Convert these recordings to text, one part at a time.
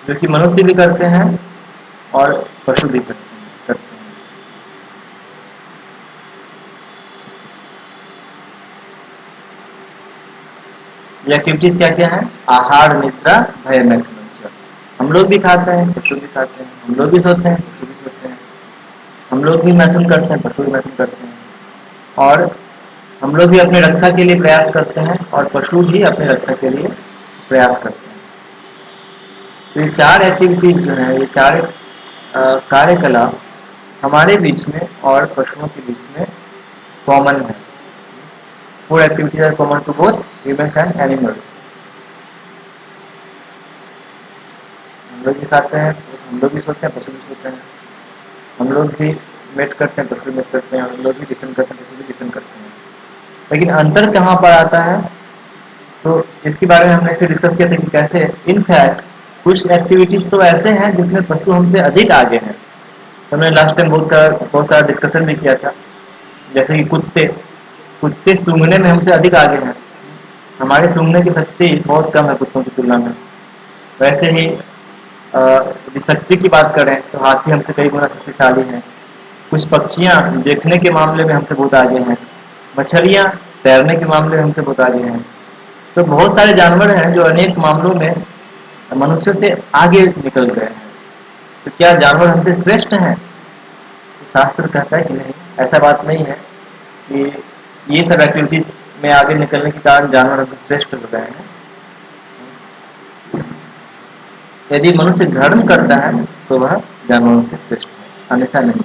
जो कि मनुष्य भी करते हैं और पशु भी करते हैं। ये एक्टिविटीज क्या क्या है? आहार, निद्रा, भय, मैथुन। हम लोग भी खाते हैं, पशु भी खाते हैं। हम लोग भी सोते हैं, पशु भी सोते हैं। हम लोग भी मैथुन करते हैं, पशु भी मैथुन करते हैं। और हम लोग भी अपनी रक्षा के लिए प्रयास करते हैं और पशु भी अपनी रक्षा के लिए प्रयास करते हैं। तो ये चार एक्टिविटीज जो है, ये चार कार्यकलाप हमारे बीच में और पशुओं के बीच में कॉमन है। Four activities are common to both humans and animals. हम लोग भी खाते हैं, हम लोग भी सोते हैं, पशु भी सोते हैं। हम लोग भी मेट करते हैं, पशु मेट करते हैं। हम लोग भी डिफेंड करते हैं, पशु भी डिफेंड करते हैं। लेकिन अंतर कहाँ पर आता है? तो इसके बारे में हमने फिर डिस्कस किया था कि कैसे इनफैक्ट कुछ एक्टिविटीज तो ऐसे हैं जिसमें पशु हमसे अधिक आगे हैं। तो हमने लास्ट टाइम बहुत सारा डिस्कशन भी किया था। जैसे कि कुत्ते कुत्ते सूंघने में हमसे अधिक आगे हैं। हमारे सूंघने की शक्ति बहुत कम है कुत्तों की तुलना में। वैसे ही यदि शक्ति की बात करें तो हाथी हमसे कई गुना शक्तिशाली हैं। कुछ पक्षियाँ देखने के मामले में हमसे बहुत आगे हैं। मछलियाँ तैरने के मामले में हमसे बहुत आगे हैं। तो बहुत सारे जानवर हैं जो अनेक मामलों में मनुष्य से आगे निकल गए हैं। तो क्या जानवर हमसे श्रेष्ठ हैं? तो शास्त्र कहता है कि नहीं, ऐसा बात नहीं है कि ये सब एक्टिविटीज में आगे निकलने के कारण जानवर हमसे श्रेष्ठ हो गए हैं। यदि मनुष्य धर्म करता है तो वह जानवरों से श्रेष्ठ है, अन्यथा नहीं।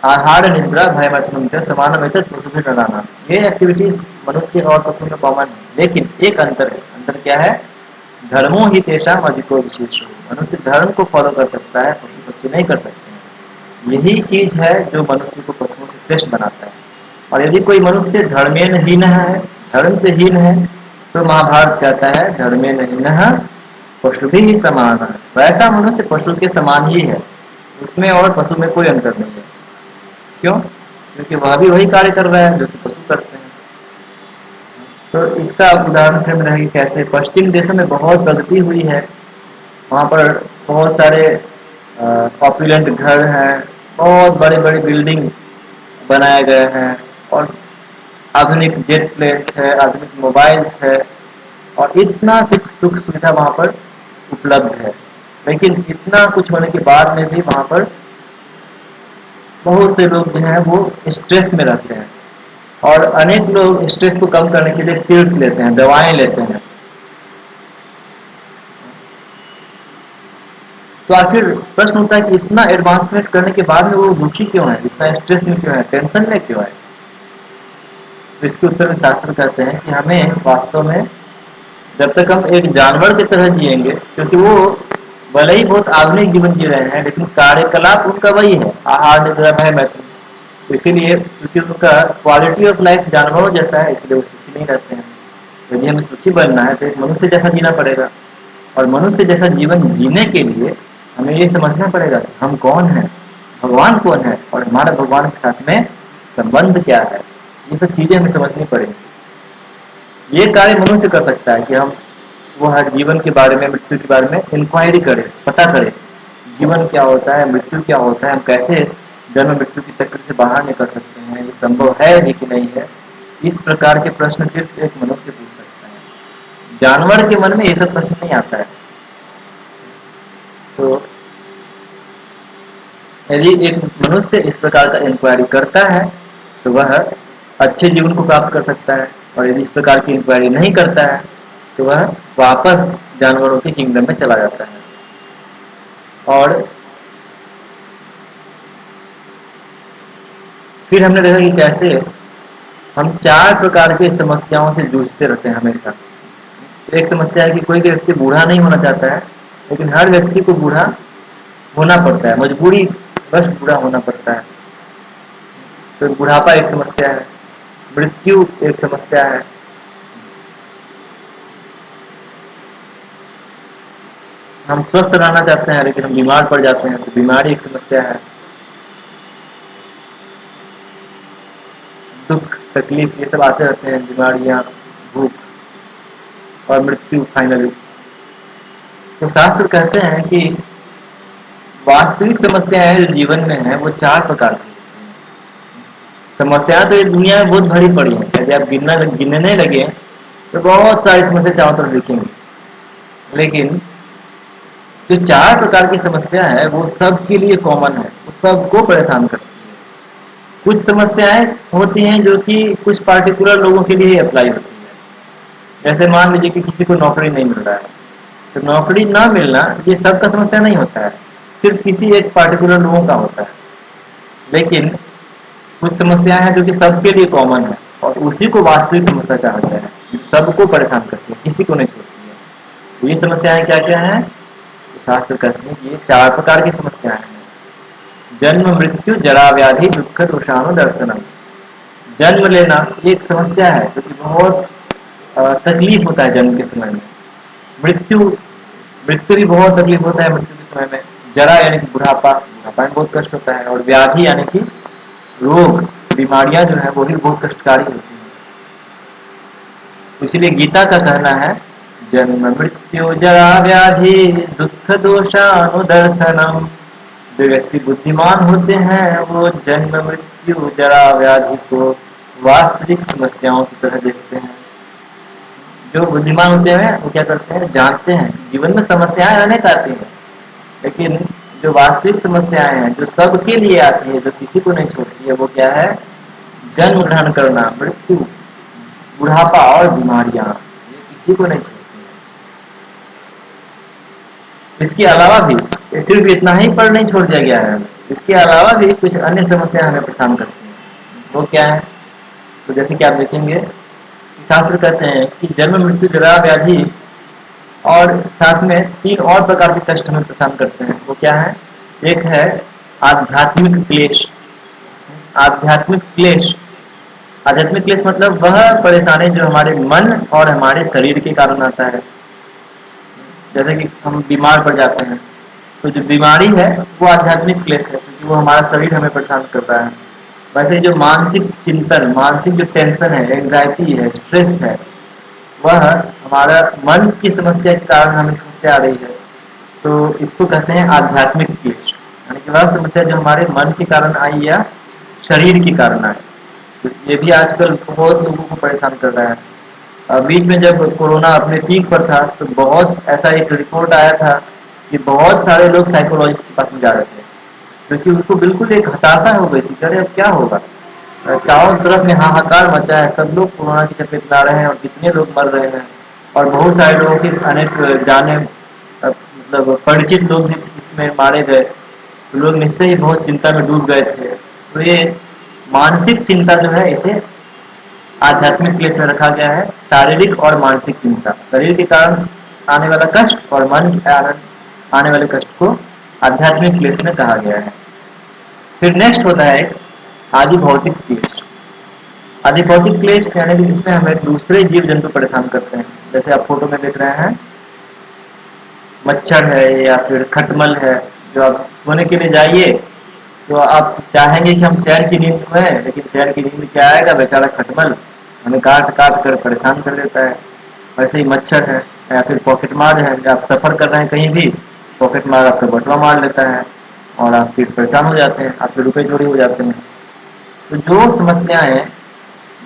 आहार, निद्रा, भय, मैथुन समान में पशु भी डराना, ये एक्टिविटीज मनुष्य और पशु में कॉमन है। लेकिन एक अंतर है। अंतर क्या है? धर्मो ही तेषाम अधिको विशेष हो। मनुष्य धर्म को फॉलो कर सकता है, पशु पक्षी नहीं कर सकते हैं। यही चीज है जो मनुष्य को पशुओं से श्रेष्ठ बनाता है। और यदि कोई मनुष्य धर्मेन है, धर्म से हीन है, तो महाभारत कहता है धर्मेन हीनः पशु भी ही समान है। वैसा मनुष्य पशु के समान ही है, उसमें और पशु में कोई अंतर नहीं है। क्यों? क्योंकि वह भी वही कार्य कर रहा है जो कि पशु करते हैं। तो इसका उदाहरण फिर रहेगी कैसे पश्चिम देशों में बहुत प्रगति हुई है। वहाँ पर बहुत सारे ऑपुलेंट घर हैं, बहुत बड़ी बड़ी बिल्डिंग बनाए गए हैं और आधुनिक जेट प्लेन्स है, आधुनिक मोबाइल्स है और इतना कुछ सुख सुविधा वहाँ पर उपलब्ध है। लेकिन इतना कुछ होने के बाद में भी वहाँ पर बहुत से लोग जो हैं वो स्ट्रेस में रहते हैं और अनेक लोग स्ट्रेस को कम करने के लिए पिल्स लेते हैं, दवाएं लेते हैं। तो आखिर प्रश्न उठता है कि इतना एडवांसमेंट करने के बाद में वो दुखी क्यों है, इतना स्ट्रेस में क्यों है, टेंशन में क्यों है? तो इसके उत्तर में शास्त्र कहते हैं कि हमें वास्तव में जब तक हम एक जानवर की तरह जिएंगे, क्योंकि वो भले ही बहुत आधुनिक जीवन जी रहे हैं लेकिन कार्यकलाप उनका वही है, आहार, निद्रा, भय, मैथुन। तो इसीलिए क्योंकि उनका क्वालिटी ऑफ लाइफ जानवरों जैसा है, इसलिए वो सुखी नहीं रहते हैं। यदि हमें सुखी बनना है तो एक मनुष्य जैसा जीना पड़ेगा और मनुष्य जैसा जीवन जीने के लिए हमें ये समझना पड़ेगा कि हम कौन हैं, भगवान कौन है और हमारा भगवान के साथ में संबंध क्या है। ये सब चीजें हमें समझनी पड़ेगी। ये कार्य मनुष्य कर सकता है कि हम वह जीवन के बारे में, मृत्यु के बारे में इंक्वायरी करें, पता करें जीवन क्या होता है, मृत्यु क्या होता है, हम कैसे जन्म मृत्यु के चक्र से बाहर निकल सकते हैं, ये संभव है भी कि नहीं है। इस प्रकार के प्रश्न सिर्फ एक मनुष्य पूछ सकता है। जानवर के मन में ये सब प्रश्न नहीं आता है। तो यदि एक मनुष्य इस प्रकार का इंक्वायरी करता है तो वह अच्छे जीवन को प्राप्त कर सकता है और यदि इस प्रकार की इंक्वायरी नहीं करता है तो वह वापस जानवरों के किंगडम में चला जाता है। और फिर हमने देखा कि कैसे हम चार प्रकार की समस्याओं से जूझते रहते हैं हमेशा। एक समस्या है कि कोई भी व्यक्ति बूढ़ा नहीं होना चाहता है, लेकिन हर व्यक्ति को बूढ़ा होना पड़ता है, मजबूरी बस बूढ़ा होना पड़ता है। तो बुढ़ापा एक समस्या है, मृत्यु एक समस्या है। हम स्वस्थ रहना चाहते हैं लेकिन हम बीमार पड़ जाते हैं, तो बीमारी एक समस्या है। दुख, तकलीफ ये सब आते रहते हैं, बीमारियां, भूख और मृत्यु फाइनली। तो शास्त्र कहते हैं कि वास्तविक समस्याएं जो जीवन में है वो 4 प्रकार की समस्याएं। तो ये दुनिया में बहुत भरी पड़ी है, यदि आप गिनने लगे तो बहुत सारी समस्या चारों तरफ दिखेंगी। लेकिन जो 4 प्रकार की समस्या है वो सबके लिए कॉमन है, वो सबको परेशान करती है। कुछ समस्याएं होती हैं जो कि कुछ पार्टिकुलर लोगों के लिए ही अप्लाई होती है। जैसे मान लीजिए कि किसी को नौकरी नहीं मिल रहा है, तो नौकरी ना मिलना ये सबका समस्या नहीं होता है, सिर्फ किसी एक पार्टिकुलर लोगों का होता है। लेकिन कुछ समस्याएं हैं जो कि सबके लिए कॉमन है और उसी को वास्तविक समस्या कहा गया है, जो सबको परेशान करती है, किसी को नहीं छोड़ती है। तो ये समस्याएं क्या क्या हैं? तो शास्त्र कहते हैं कि ये 4 प्रकार की समस्याएं हैं। जन्म मृत्यु जरा व्याधि दुख दोषाणु दर्शनम। जन्म लेना ये एक समस्या है जो कि बहुत तकलीफ होता है जन्म के समय में। मृत्यु मृत्यु भी बहुत तकलीफ होता है मृत्यु के समय में। जरा यानी कि बुढ़ापा, बुढ़ापा में बहुत कष्ट होता है। और व्याधि यानी कि रोग, बीमारियां जो है वो भी बहुत कष्टकारी होती हैं। इसलिए गीता का कहना है जन्म मृत्यु जरा व्याधि दुख दोषानुदर्शनम। जो व्यक्ति बुद्धिमान होते हैं वो जन्म मृत्यु जरा व्याधि को वास्तविक समस्याओं की तरह देखते हैं। जो बुद्धिमान होते हैं वो क्या करते हैं, जानते हैं जीवन में समस्याएं अनेक आती हैं, लेकिन जो वास्तविक समस्याएं हैं जो सबके लिए आती है, जो किसी को नहीं छोड़ती है, वो क्या है? जन्म ग्रहण करना, मृत्यु, बुढ़ापा और बीमारियां, ये किसी को नहीं छोड़ती है। इसके अलावा भी ये सिर्फ इतना ही पर नहीं छोड़ दिया गया है, इसके अलावा भी कुछ अन्य समस्याएं हमें परेशान करती हैं। वो क्या है? तो जैसे कि आप देखेंगे, शास्त्र कहते हैं कि जन्म मृत्यु जरा व्याधि और साथ में 3 और प्रकार के कष्ट हमें परेशान करते हैं। वो क्या है? एक है आध्यात्मिक क्लेश। आध्यात्मिक क्लेश, आध्यात्मिक क्लेश मतलब वह परेशानी जो हमारे मन और हमारे शरीर के कारण आता है। जैसे कि हम बीमार पड़ जाते हैं, तो जो बीमारी है वो आध्यात्मिक क्लेश है, क्योंकि वो हमारा शरीर हमें परेशान कर रहा है। वैसे जो मानसिक चिंतन, मानसिक जो टेंशन है, एंग्जाइटी है, स्ट्रेस है, वह हमारा मन की समस्या के कारण हमें समस्या आ रही है। तो इसको कहते हैं आध्यात्मिक क्लेश, यानी कि वह समस्या जो हमारे मन के कारण आई या शरीर के कारण आई। तो ये भी आजकल बहुत लोगों को परेशान कर रहा है। बीच में जब कोरोना अपने पीक पर था तो बहुत ऐसा एक रिपोर्ट आया था कि बहुत सारे लोग साइकोलॉजिस्ट के पास में जा रहे थे, क्योंकि उनको बिल्कुल एक हताशा हो गई थी कि अरे अब क्या होगा। चारों तरफ में हाहाकार मचा है, सब लोग कोरोना की चपेट में आ रहे हैं और कितने लोग मर रहे हैं, और बहुत सारे लोगों की अनेक जाने मतलब परिचित लोग भी इसमें मारे गए। तो लोग निश्चय ही बहुत चिंता में डूब गए थे। तो ये मानसिक चिंता जो है इसे आध्यात्मिक क्लेश में रखा गया है। शारीरिक और मानसिक चिंता, शरीर के कारण आने वाला कष्ट और मन के कारण आने वाले कष्ट को आध्यात्मिक क्लेश में कहा गया है। फिर नेक्स्ट होता है एक आदि भौतिक क्लेश। आदि भौतिक क्लेश यानी कि जिसमें हमें दूसरे जीव जंतु परेशान करते हैं। जैसे आप फोटो में देख रहे हैं, मच्छर है या फिर खटमल है। जो आप सोने के लिए जाइए तो आप चाहेंगे कि हम चैन की नींद सोएं, लेकिन चैन की नींद क्या आएगा, बेचारा खटमल हमें काट काट कर परेशान कर देता है। वैसे ही मच्छर है या फिर पॉकेट मार है, आप सफर कर रहे हैं कहीं भी, पॉकेट मार आपका बटुआ मार लेता है और आप फिर परेशान हो जाते हैं, आपके रुपए चोरी हो जाते हैं। तो जो समस्याएं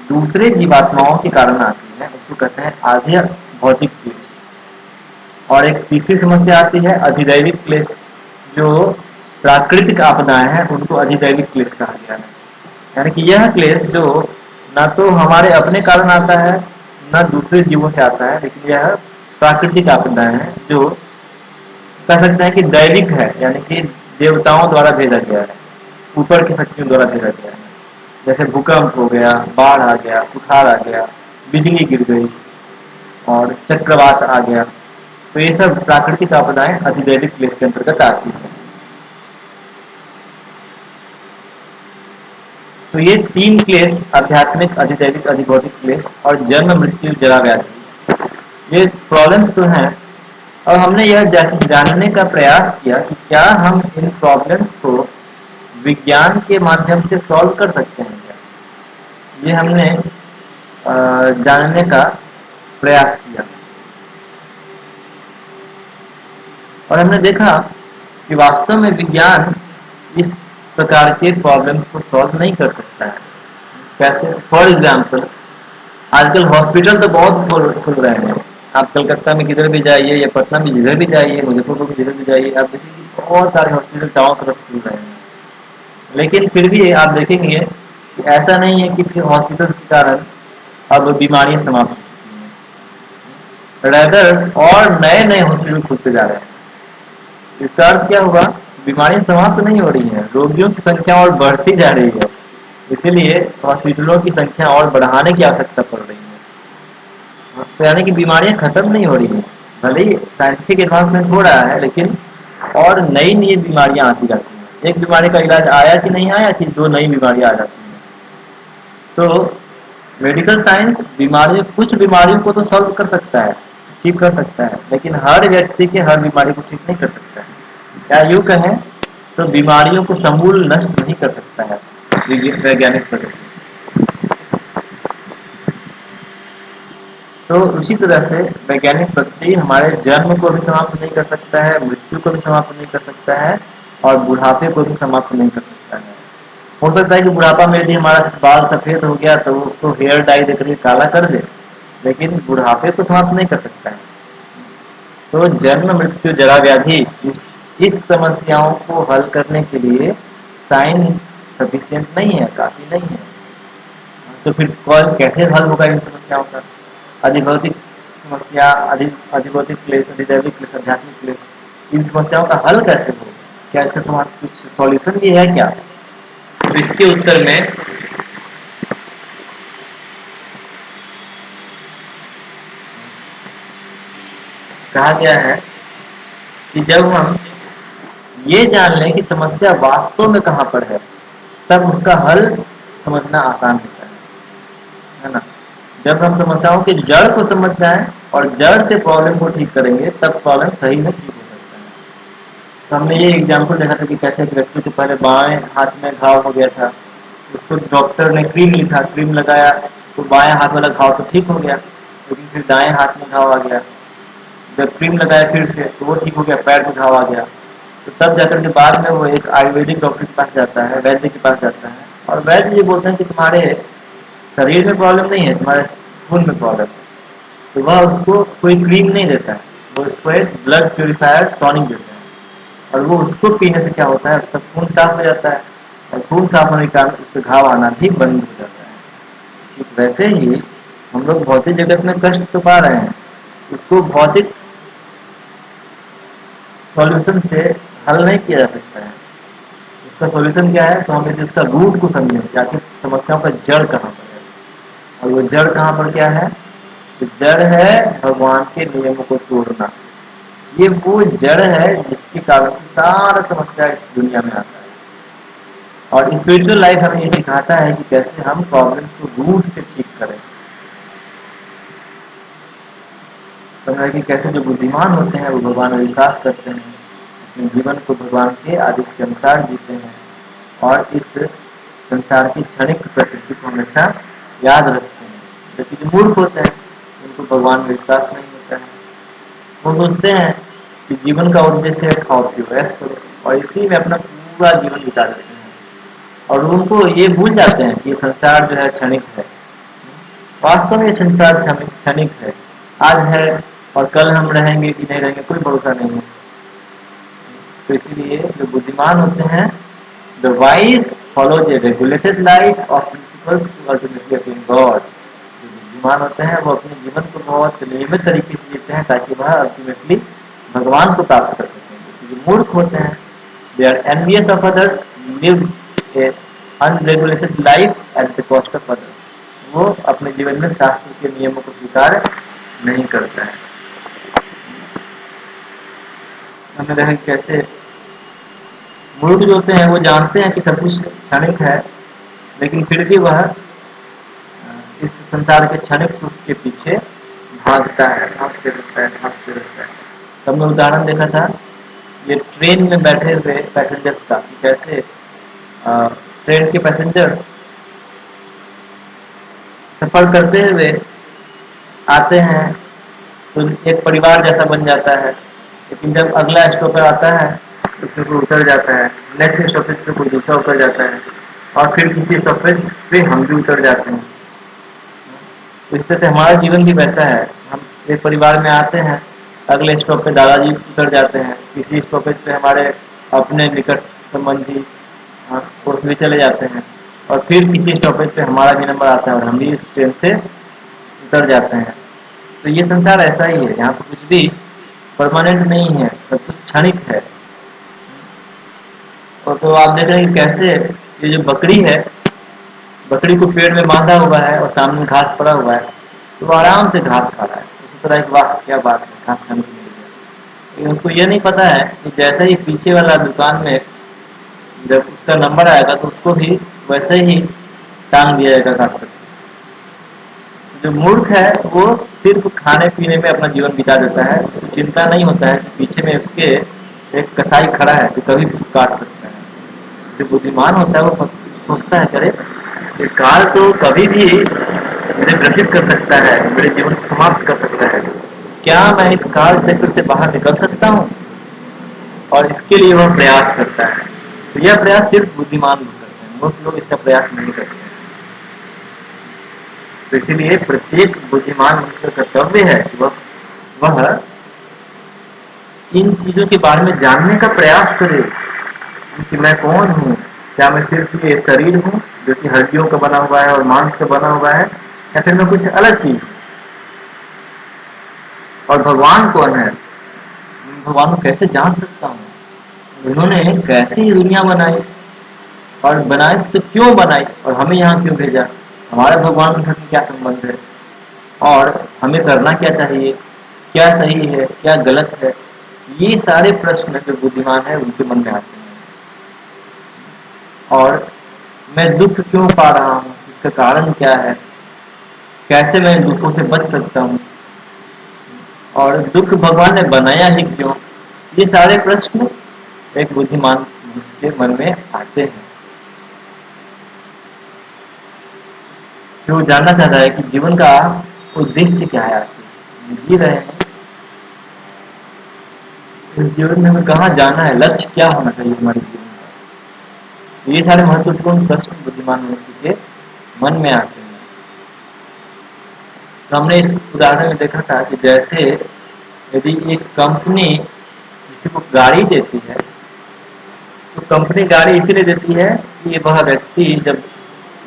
दूसरे जीवात्माओं के कारण आती है उसको कहते हैं आध्य भौतिक क्लेश। और एक तीसरी समस्या आती है अधिदैविक क्लेश। जो प्राकृतिक आपदाएं हैं उनको अधिदैविक क्लेश कहा गया है। यानी कि यह क्लेश जो ना तो हमारे अपने कारण आता है न दूसरे जीवों से आता है, लेकिन यह प्राकृतिक आपदाएं हैं जो कह सकते हैं कि दैविक है, यानी कि देवताओं द्वारा भेजा गया है, ऊपर की शक्तियों द्वारा भेजा गया है। जैसे भूकंप हो गया, बाढ़ आ गया, सुखाड़ आ गया, बिजली गिर गई और चक्रवात आ गया। तो ये सब प्राकृतिक आपदाएं अधिदैविक क्लेश के अंतर्गत आती है। तो ये 3 क्लेश, आध्यात्मिक, अधिदैविक, अधिभौतिक क्लेश और जन्म मृत्यु जरा व्याधि, ये प्रॉब्लम्स तो हैं। और हमने यह जानने का प्रयास किया कि क्या हम इन प्रॉब्लम्स को विज्ञान के माध्यम से सॉल्व कर सकते हैं क्या। ये हमने जानने का प्रयास किया। और हमने देखा कि वास्तव में विज्ञान इस प्रकार के प्रॉब्लम्स को सॉल्व नहीं कर सकता है। कैसे? फॉर एग्जाम्पल, आजकल हॉस्पिटल तो बहुत खुल रहे हैं। आप कलकत्ता में किधर भी जाइए या पटना में जिधर भी जाइए, मुजफ्फरपुर में जिधर भी जाइए, आप देखिए कि बहुत सारे हॉस्पिटल चारों तरफ खुल रहे हैं। लेकिन फिर भी आप देखेंगे कि ऐसा नहीं है कि फिर हॉस्पिटल के कारण अब बीमारियां समाप्त हो चुकी हैं। रेदर और नए नए हॉस्पिटल खुलते जा रहे हैं। इसका अर्थ क्या हुआ? बीमारियां समाप्त नहीं हो रही हैं, रोगियों की संख्या और बढ़ती जा रही है। इसीलिए हॉस्पिटलों की संख्या और बढ़ाने की आवश्यकता पड़ रही है। तो यानी कि बीमारियां खत्म नहीं हो रही हैं। भले ही साइंटिफिक एडवांसमेंट हो रहा है, लेकिन और नई नई बीमारियां आती जाती हैं। एक बीमारी का इलाज आया कि नहीं आया कि दो नई बीमारियां आ जाती हैं। तो मेडिकल साइंस कुछ बीमारियों को तो सॉल्व कर सकता है, ठीक कर सकता है, लेकिन हर व्यक्ति के हर बीमारी को ठीक नहीं कर सकता है। या यूँ कहें तो बीमारियों को समूल नष्ट नहीं कर सकता है वैज्ञानिक प्रगति। तो उसी तरह से वैज्ञानिक प्रगति हमारे जन्म को भी समाप्त नहीं कर सकता है, मृत्यु को भी समाप्त नहीं कर सकता है, और बुढ़ापे को भी समाप्त नहीं कर सकता है। हो सकता है कि बुढ़ापा में यदि हमारा बाल सफेद हो गया तो उसको हेयर डाई देकर के काला कर दे, लेकिन बुढ़ापे को समाप्त नहीं कर सकता है। तो जन्म मृत्यु जरा व्याधि इस समस्याओं को हल करने के लिए साइंस सफिशिएंट नहीं है, काफी नहीं है। तो फिर कौन कैसे हल होगा इन समस्याओं का? अधिभौतिक समस्या, अधिभौतिक क्लेश, अधिदैविक क्लेश, आध्यात्मिक क्लेश, इन समस्याओं का हल कैसे हो? क्या इसका कुछ सॉल्यूशन भी है क्या? तो इसके उत्तर में कहा गया है कि जब हम ये जान लें कि समस्या वास्तव में कहाँ पर है, तब उसका हल समझना आसान होता है ना? जब हम समस्याओं के जड़ को समझ जाएं और जड़ से प्रॉब्लम को ठीक करेंगे, तब प्रॉब्लम सही में ठीक हो सकता है। तो हमने ये एग्जाम्पल देखा था कि कैसे एक व्यक्ति को पहले बाएं हाथ में घाव हो गया था, उसको डॉक्टर ने क्रीम लिखा, क्रीम लगाया तो बाएं हाथ वाला घाव तो ठीक हो गया, लेकिन फिर दाएं हाथ में घाव आ गया। जब क्रीम लगाया फिर से तो वो ठीक हो गया, पैर में घाव आ गया। तो तब जाकर के बाद में वो एक आयुर्वेदिक डॉक्टर के पास जाता है, वैद्य के पास जाता है, और वैद्य ये बोलते हैं कि तुम्हारे शरीर में प्रॉब्लम नहीं है, तुम्हारे खून में प्रॉब्लम है। तो वह उसको कोई क्रीम नहीं देता है, वो उसको एक ब्लड प्योरीफायर टॉनिक देता है, और वो उसको पीने से क्या होता है, उसका खून साफ हो जाता है, और खून साफ होने के कारण उसके घाव आना भी बंद हो जाता है। ठीक वैसे ही हम लोग भौतिक जगत में कष्ट तो पा रहे हैं, उसको भौतिक सॉल्यूशन से हल नहीं किया जा सकता है। उसका सॉल्यूशन क्या है? तो हम यदि उसका रूट को समझें कि आखिर समस्याओं का जड़ कहाँ पर है, और वो जड़ कहाँ पर क्या है? तो जड़ है भगवान के नियमों को तोड़ना। ये वो जड़ है जिसके कारण से सारा समस्या इस दुनिया में आता है। और स्पिरिचुअल लाइफ हमें ये सिखाता है कि कैसे हम प्रॉब्लम्स को रूट से ठीक करें। समझा कि कैसे जो बुद्धिमान होते हैं वो भगवान में विश्वास करते हैं, अपने जीवन को भगवान के आदेश के अनुसार जीते हैं, और इस संसार की क्षणिक प्रकृति को हमेशा याद रखते हैं। जबकि जो मूर्ख होते हैं उनको भगवान में विश्वास नहीं होता है, वो सोचते हैं कि जीवन का उद्देश्य है खाओ पियो ऐश करो, और इसी में अपना पूरा जीवन बिता देते हैं, और उनको ये भूल जाते हैं कि ये संसार जो है क्षणिक है। वास्तव में ये संसार क्षणिक है, आज है और कल हम रहेंगे कि नहीं रहेंगे कोई भरोसा नहीं है। तो इसीलिए जो बुद्धिमान होते हैं, the wise follows a regulated life of principles to ultimately attain God. जो बुद्धिमान होते हैं वो अपने जीवन को बहुत नियमित तरीके से जीते हैं ताकि वह अल्टीमेटली भगवान को प्राप्त कर सकें। जो मूर्ख होते हैं, they are envious of others, lives a unregulated life at the cost of others. वो अपने जीवन में शास्त्र के नियमों को स्वीकार नहीं करता है। हमने देखा कैसे मूर्ख जो होते हैं वो जानते हैं कि सब कुछ क्षणिक है, लेकिन फिर भी वह इस संसार के क्षणिक सुख के पीछे भागता है, भागते रहता है, भागते रहता है। तो हमने उदाहरण देखा था ये ट्रेन में बैठे हुए पैसेंजर्स का, कि कैसे ट्रेन के पैसेंजर्स सफर करते हुए आते हैं तो एक परिवार जैसा बन जाता है। लेकिन जब अगला स्टॉपेज आता है उसमें कोई उतर जाता है, नेक्स्ट स्टॉपेज पे कोई दूसरा उतर जाता है और फिर किसी स्टॉपेज पे हम भी उतर जाते हैं। तो इस तरह से हमारा जीवन भी वैसा है। हम एक परिवार में आते हैं, अगले स्टॉप पे दादाजी उतर जाते हैं, किसी स्टॉपेज पे हमारे अपने निकट संबंधी वो भी चले जाते हैं और फिर किसी स्टॉपेज पे हमारा भी नंबर आता है और हम भी इस ट्रेन से उतर जाते हैं। तो ये संसार ऐसा ही है, यहाँ पर कुछ भी परमानेंट नहीं है, सब कुछ क्षणिक है। और तो आप देख रहे हैं कि कैसे ये जो बकरी है, बकरी को पेड़ में बांधा हुआ है और सामने घास पड़ा हुआ है, तो वो आराम से घास खा रहा है। उसी तरह एक वाह क्या बात है, घास खाने को मिल गया। लेकिन उसको ये नहीं पता है कि जैसे ही पीछे वाला दुकान में जब उसका नंबर आएगा तो उसको भी वैसे ही टांग दिया जाएगा घास पर। जो मूर्ख है वो सिर्फ खाने पीने में अपना जीवन बिता देता है, उसको चिंता नहीं होता है कि पीछे में उसके एक कसाई खड़ा है जो कभी भी काट सकता है। जो बुद्धिमान होता है वो सोचता है करे ये काल तो कभी भी मुझे ग्रसित कर सकता है, मेरे जीवन को समाप्त कर सकता है, क्या मैं इस काल चक्र से बाहर निकल सकता हूँ? और इसके लिए वह प्रयास करता है। तो यह प्रयास सिर्फ बुद्धिमान लोग करते हैं, मूर्ख लोग इसका प्रयास नहीं करते। तो इसीलिए प्रत्येक बुद्धिमान मनुष्य का कर्तव्य है कि वह इन चीजों के बारे में जानने का प्रयास करे कि मैं कौन हूँ। क्या मैं सिर्फ ये शरीर हूँ जो कि हड्डियों का बना हुआ है और मांस का बना हुआ है, या फिर मैं कुछ अलग चीज? और भगवान कौन है? भगवान को कैसे जान सकता हूँ? उन्होंने कैसे ये दुनिया बनाई और बनाई तो क्यों बनाई और हमें यहाँ क्यों भेजा? हमारे भगवान के साथ क्या संबंध है और हमें करना क्या चाहिए, क्या सही है क्या गलत है? ये सारे प्रश्न जो बुद्धिमान है उनके मन में आते हैं। और मैं दुख क्यों पा रहा हूँ, इसका कारण क्या है, कैसे मैं दुखों से बच सकता हूँ और दुख भगवान ने बनाया ही क्यों? ये सारे प्रश्न एक बुद्धिमान मनुष्य के मन में आते हैं। जो जानना चाहता है कि जीवन का उद्देश्य क्या है, आखिर जी रहे हैं इस जीवन में हमें कहाँ जाना है, लक्ष्य क्या होना चाहिए हमारे जीवन का? ये सारे महत्वपूर्ण प्रश्न बुद्धिमान मनुष्य के मन में आते हैं। तो हमने इस उदाहरण में देखा था कि जैसे यदि एक कंपनी किसी को गाड़ी देती है तो कंपनी गाड़ी इसीलिए देती है कि वह व्यक्ति जब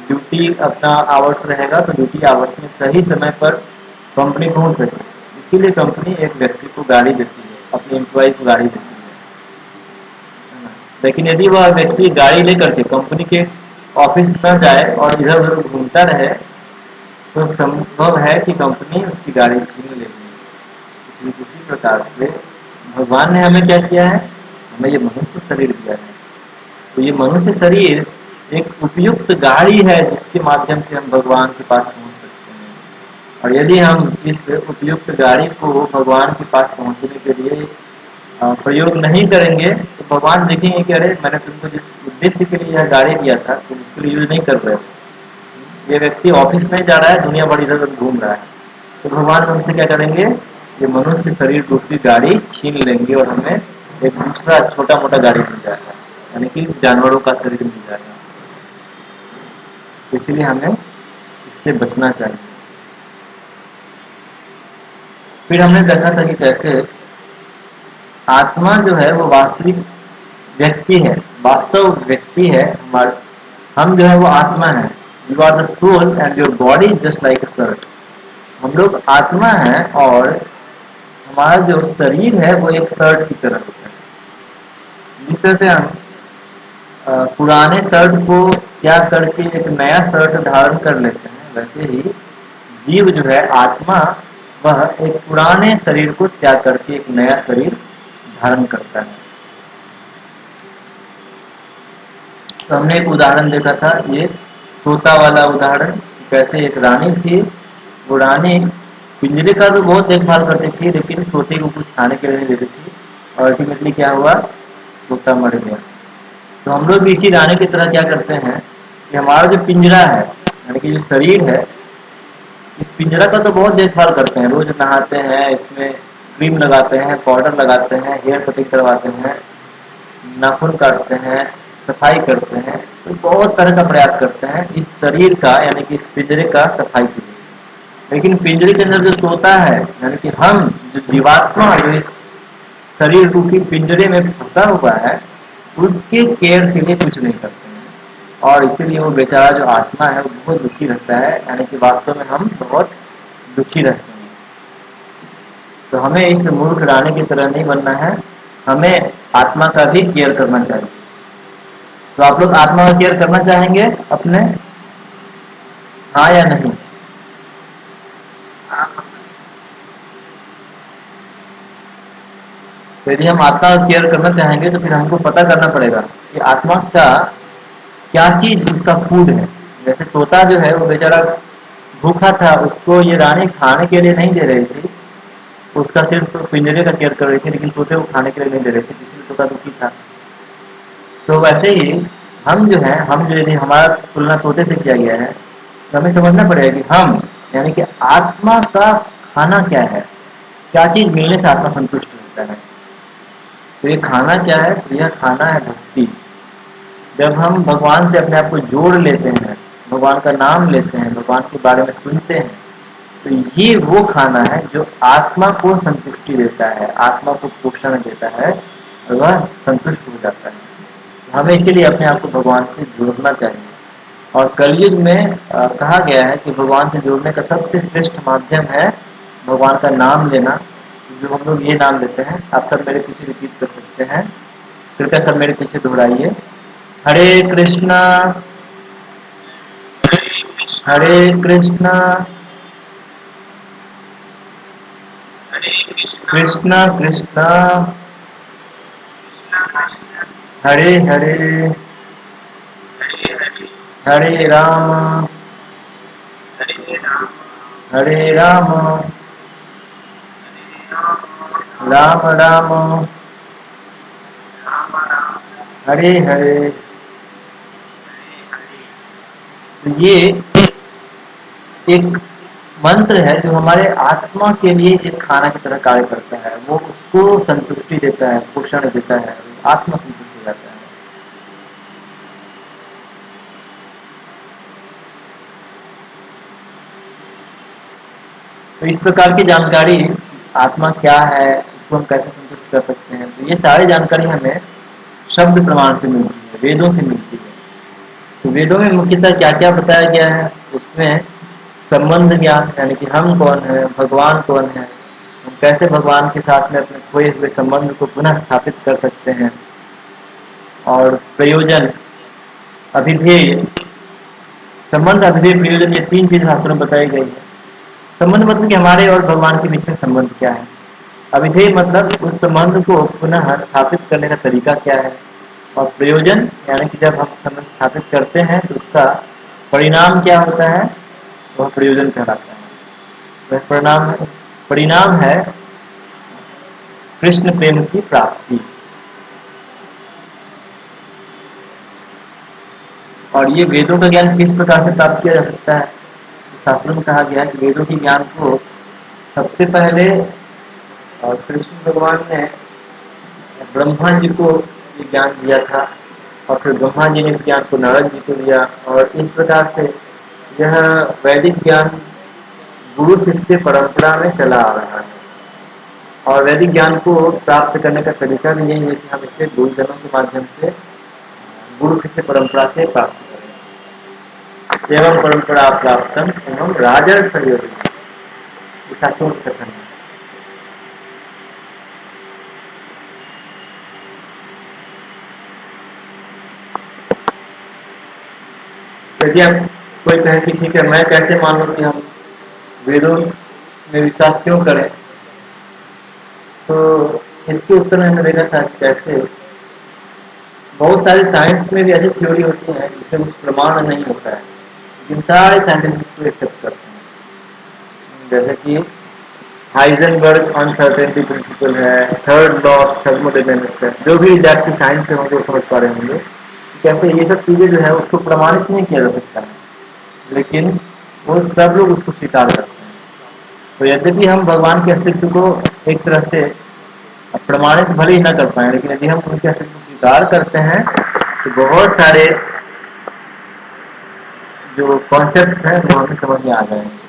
ड्यूटी अपना आवर्स रहेगा तो ड्यूटी आवर्स में सही समय पर कंपनी पहुंच सके। इसीलिए कंपनी एक व्यक्ति को गाड़ी देती है, अपने एम्प्लॉय को गाड़ी देती है ना। लेकिन यदि वह व्यक्ति गाड़ी लेकर के कंपनी के ऑफिस न जाए और इधर उधर घूमता रहे तो संभव है कि कंपनी उसकी गाड़ी छीन लेगी। ठीक उसी प्रकार से भगवान ने हमें क्या किया है, हमें ये मनुष्य शरीर दिया है। तो ये मनुष्य शरीर एक उपयुक्त गाड़ी है जिसके माध्यम से हम भगवान के पास पहुंच सकते हैं। और यदि हम इस उपयुक्त गाड़ी को भगवान के पास पहुंचने के लिए प्रयोग नहीं करेंगे तो भगवान देखेंगे कि अरे मैंने तुमको जिस उद्देश्य के लिए यह गाड़ी दिया था तुम उसके लिए यूज नहीं कर रहे हो। ये व्यक्ति ऑफिस नहीं जा रहा है, दुनिया भर इधर उधर घूम रहा है, तो भगवान हमसे क्या करेंगे, ये मनुष्य शरीर रूपी गाड़ी छीन लेंगे और हमें एक दूसरा छोटा मोटा गाड़ी मिल जाएगा, यानी कि जानवरों का शरीर मिल जाएगा। तो इसीलिए हमें इससे बचना चाहिए। फिर हमने देखा था कि कैसे आत्मा जो है वो वास्तविक व्यक्ति है, वास्तव व्यक्ति है। हमारे हम जो है वो आत्मा है। You are the soul and your body just like a shirt. हम लोग आत्मा है और हमारा जो शरीर है वो एक शर्ट की तरह होता है। जिस तरह से हम पुराने शर्ट को त्याग करके एक नया शर्ट धारण कर लेते हैं, वैसे ही जीव जो है आत्मा वह एक पुराने शरीर को त्याग करके एक नया शरीर धारण करता है। तो हमने एक उदाहरण देखा था, ये तोता वाला उदाहरण। कैसे एक रानी थी, वो रानी पिंजरे का तो बहुत देखभाल करती थी लेकिन तोते को कुछ खाने के लिए नहीं देती थी और अल्टीमेटली क्या हुआ, तोता मर गया। तो हम लोग भी इसी रानी की तरह क्या करते हैं कि हमारा जो पिंजरा है यानी कि जो शरीर है, इस पिंजरा का तो बहुत देखभाल करते हैं, रोज नहाते हैं, इसमें क्रीम लगाते हैं, पाउडर लगाते हैं, हेयर कटिंग करवाते हैं, नाखून काटते हैं, सफाई करते हैं, तो बहुत तरह का प्रयास करते हैं इस शरीर का यानी कि इस पिंजरे का सफाई के लिए। लेकिन पिंजरे के अंदर जो तोता है यानी कि हम जो जीवात्मा जो इस शरीर रूपी पिंजरे में फंसा हुआ है उसके केयर के लिए कुछ नहीं करते हैं और इसीलिए वो बेचारा जो आत्मा है वो बहुत दुखी रहता है, यानी कि वास्तव में हम बहुत दुखी रहते हैं। तो हमें इस मूर्ख रानी की तरह नहीं बनना है, हमें आत्मा का भी केयर करना चाहिए। तो आप लोग आत्मा का केयर करना चाहेंगे अपने, हाँ या नहीं? तो यदि हम आत्मा का केयर करना चाहेंगे तो फिर हमको पता करना पड़ेगा कि आत्मा का क्या चीज उसका फूड है। जैसे तोता जो है वो बेचारा भूखा था, उसको ये रानी खाने के लिए नहीं दे रही थी, उसका सिर्फ तो पिंजरे का केयर कर रही थी, लेकिन तोते को खाने के लिए नहीं दे रहे थे जिसलिए तोता दुखी था। तो वैसे ही हम जो है, हम जो यदि हमारा तुलना तोते से किया गया है तो हमें समझना पड़ेगा कि हम यानी कि आत्मा का खाना क्या है, क्या चीज मिलने से आत्मा संतुष्ट होता है। तो ये खाना क्या है? तो यह खाना है भक्ति। जब हम भगवान से अपने आप को जोड़ लेते हैं, भगवान का नाम लेते हैं, भगवान के बारे में सुनते हैं, तो ये वो खाना है जो आत्मा को संतुष्टि देता है, आत्मा को पोषण देता है और वह संतुष्ट हो जाता है। हमें इसीलिए अपने आप को भगवान से जोड़ना चाहिए। और कलयुग में कहा गया है कि भगवान से जोड़ने का सबसे श्रेष्ठ माध्यम है भगवान का नाम लेना। जो हम लोग ये नाम लेते हैं, आप सब मेरे पीछे रिपीट कर सकते हैं, कृपया सब मेरे पीछे दोहराइए। हरे कृष्णा हरे कृष्णा कृष्णा कृष्णा हरे हरे हरे हरे राम राम राम हरे हरे। तो ये एक मंत्र है जो हमारे आत्मा के लिए एक खाना की तरह कार्य करता है, वो उसको संतुष्टि देता है, पोषण देता है, आत्मा संतुष्ट हो जाता है। तो इस प्रकार की जानकारी, आत्मा क्या है, उसको हम कैसे संतुष्ट कर सकते हैं, तो ये सारी जानकारी हमें शब्द प्रमाण से मिलती है, वेदों से मिलती है। तो वेदों में मुख्यतः क्या क्या बताया गया है, उसमें संबंध ज्ञान यानी कि हम कौन है, भगवान कौन है, हम कैसे भगवान के साथ में अपने खोए हुए संबंध को पुनः स्थापित कर सकते हैं, और प्रयोजन, अभिधेय, संबंध, अभिधेय, प्रयोजन, ये तीन चीज शास्त्रों में बताई गई है। संबंध मतलब कि हमारे और भगवान के बीच में संबंध क्या है, अभिधेय मतलब उस संबंध को पुनः स्थापित करने का तरीका क्या है, और प्रयोजन यानी कि जब हम संबंध स्थापित करते हैं तो उसका परिणाम क्या होता है, वह प्रयोजन कहलाता है। वह परिणाम है कृष्ण प्रेम की प्राप्ति। और ये वेदों का ज्ञान किस प्रकार से प्राप्त किया जा सकता है, तो शास्त्रों में कहा गया है कि वेदों के ज्ञान को सबसे पहले कृष्ण भगवान ने ब्रह्मा जी को ये ज्ञान दिया था, और फिर ब्रह्मा जी ने इस ज्ञान को नारद जी को दिया, और इस प्रकार से यह वैदिक ज्ञान गुरु शिष्य परंपरा में चला आ रहा है। और वैदिक ज्ञान को प्राप्त करने का तरीका भी यही है कि हम इसे गुरुजनों के माध्यम से, गुरु शिष्य परंपरा से प्राप्त करें। एवं परंपरा प्राप्तम एवं राजर्षि संयोजन, शास्त्रों का कथन है। यदि आप कोई कहे कि ठीक है मैं कैसे मानूं कि हम वेदों में विश्वास क्यों करें, तो इसके उत्तर में मैंने देखा था कि कैसे बहुत सारे साइंस में भी ऐसी थ्योरी होती है जिसमें कुछ प्रमाण नहीं होता है, लेकिन सारे साइंटिस्ट को एक्सेप्ट करते हैं। जैसे कि हाइजेनबर्ग अनसर्टेनिटी प्रिंसिपल है, थर्ड लॉ ऑफ थर्मोडायनेमिक्स है, जो भी विद्यार्थी साइंस से होंगे समझ पा रहे होंगे कैसे ये सब चीजें जो है उसको प्रमाणित नहीं किया जा सकता है, लेकिन वो सब लोग उसको स्वीकार करते हैं। तो यद्यपि हम भगवान के अस्तित्व को एक तरह से प्रमाणित भले ही न कर पाए, लेकिन यदि हम उनके अस्तित्व को स्वीकार करते हैं तो बहुत सारे जो कॉन्सेप्ट हैं वो हमें समझ में आ जाएंगे।